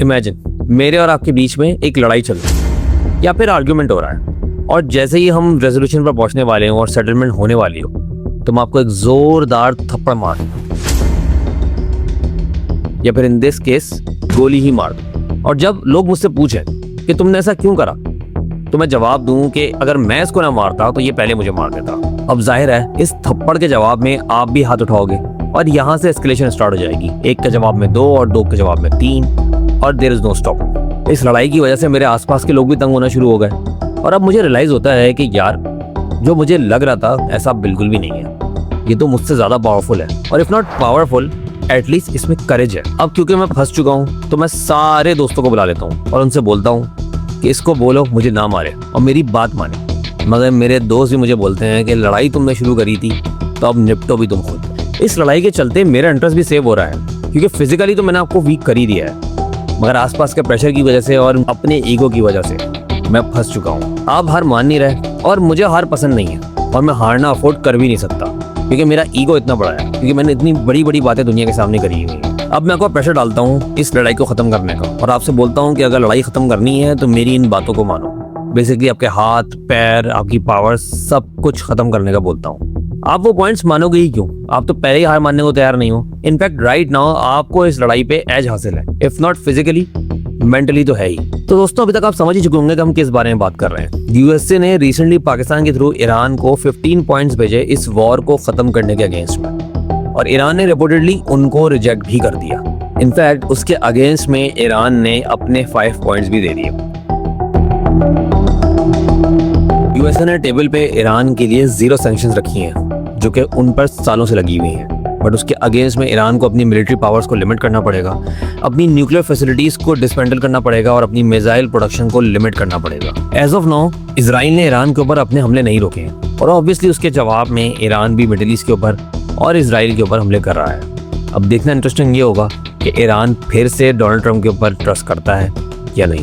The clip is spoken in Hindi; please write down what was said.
इमेजिन मेरे और आपके बीच में एक लड़ाई चल रही है या फिर आर्ग्यूमेंट हो रहा है, और जैसे ही हम रेजोल्यूशन पर पहुंचने वाले हो और सेटलमेंट होने वाली हो तो मैं आपको एक जोरदार थप्पड़ मार दूं, या फिर इन दिस केस गोली ही मार दूं। और जब लोग मुझसे पूछे कि तुमने ऐसा क्यों करा, तो मैं जवाब दूं कि अगर मैं इसको ना मारता तो ये पहले मुझे मार देता। अब जाहिर है इस थप्पड़ के जवाब में आप भी हाथ उठाओगे और यहाँ से एस्केलेशन स्टार्ट हो जाएगी। एक के जवाब में 2 और 2 के जवाब में 3 और देयर इज नो स्टॉप। इस लड़ाई की वजह से मेरे आसपास के लोग भी तंग होना शुरू हो गए और अब मुझे रियलाइज होता है कि यार जो मुझे लग रहा था ऐसा बिल्कुल भी नहीं है, ये तो मुझसे ज्यादा पावरफुल है, और इफ नॉट पावरफुल एटलीस्ट इसमें करेज है। अब क्योंकि मैं फंस चुका हूँ तो मैं सारे दोस्तों को बुला लेता हूँ और उनसे बोलता हूँ कि इसको बोलो मुझे ना मारे और मेरी बात माने। मगर मेरे दोस्त भी मुझे बोलते हैं कि लड़ाई तुमने शुरू करी थी तो अब निपटो भी तुम खुद। इस लड़ाई के चलते मेरा इंटरेस्ट भी सेव हो रहा है क्योंकि फिजिकली तो मैंने आपको वीक कर ही दिया है, मगर आसपास के प्रेशर की वजह से और अपने ईगो की वजह से मैं फंस चुका हूँ। आप हार मान नहीं रहे और मुझे हार पसंद नहीं है और मैं हारना अफोर्ड कर भी नहीं सकता क्योंकि मेरा ईगो इतना बड़ा है, क्योंकि मैंने इतनी बड़ी बड़ी बातें दुनिया के सामने करी हुई है। अब मैं आपको प्रेशर डालता हूँ इस लड़ाई को खत्म करने का और आपसे बोलता हूँ कि अगर लड़ाई खत्म करनी है तो मेरी इन बातों को मानो। बेसिकली आपके हाथ पैर आपकी पावर सब कुछ खत्म करने का बोलता हूँ। आप वो पॉइंट्स मानोगे ही क्यों? आप तो पहले ही हार मानने को तैयार नहीं हो। इनफैक्ट राइट नाउ आपको इस लड़ाई पे एज हासिल है, इफ नॉट फिजिकली मेंटली तो है ही। तो दोस्तों अभी तक आप समझ ही चुके होंगे कि हम किस बारे में बात कर रहे हैं। यूएसए ने रिसेंटली पाकिस्तान के थ्रू ईरान को 15 पॉइंट्स भेजे इस वॉर को खत्म करने के अगेंस्ट में, और ईरान ने रिपोर्टेडली उनको रिजेक्ट भी कर दिया। इनफैक्ट उसके अगेंस्ट में ईरान ने अपने 5 पॉइंट्स भी दे दिए। यूएसए ने टेबल पे ईरान के लिए 0 सैंक्शंस रखी हैं जो कि उन पर सालों से लगी हुई हैं, बट उसके अगेंस्ट में ईरान को अपनी मिलिट्री पावर्स को लिमिट करना पड़ेगा, अपनी न्यूक्लियर फैसिलिटीज को डिसमेंटल करना पड़ेगा और अपनी मिसाइल प्रोडक्शन को लिमिट करना पड़ेगा। एज ऑफ नाउ इजराइल ने ईरान के ऊपर अपने हमले नहीं रोके हैं और ऑब्वियसली उसके जवाब में ईरान भी मिडिल ईस्ट के ऊपर और इजराइल के ऊपर हमले कर रहा है। अब देखना इंटरेस्टिंग ये होगा कि ईरान फिर से डोनाल्ड ट्रंप के ऊपर ट्रस्ट करता है या नहीं।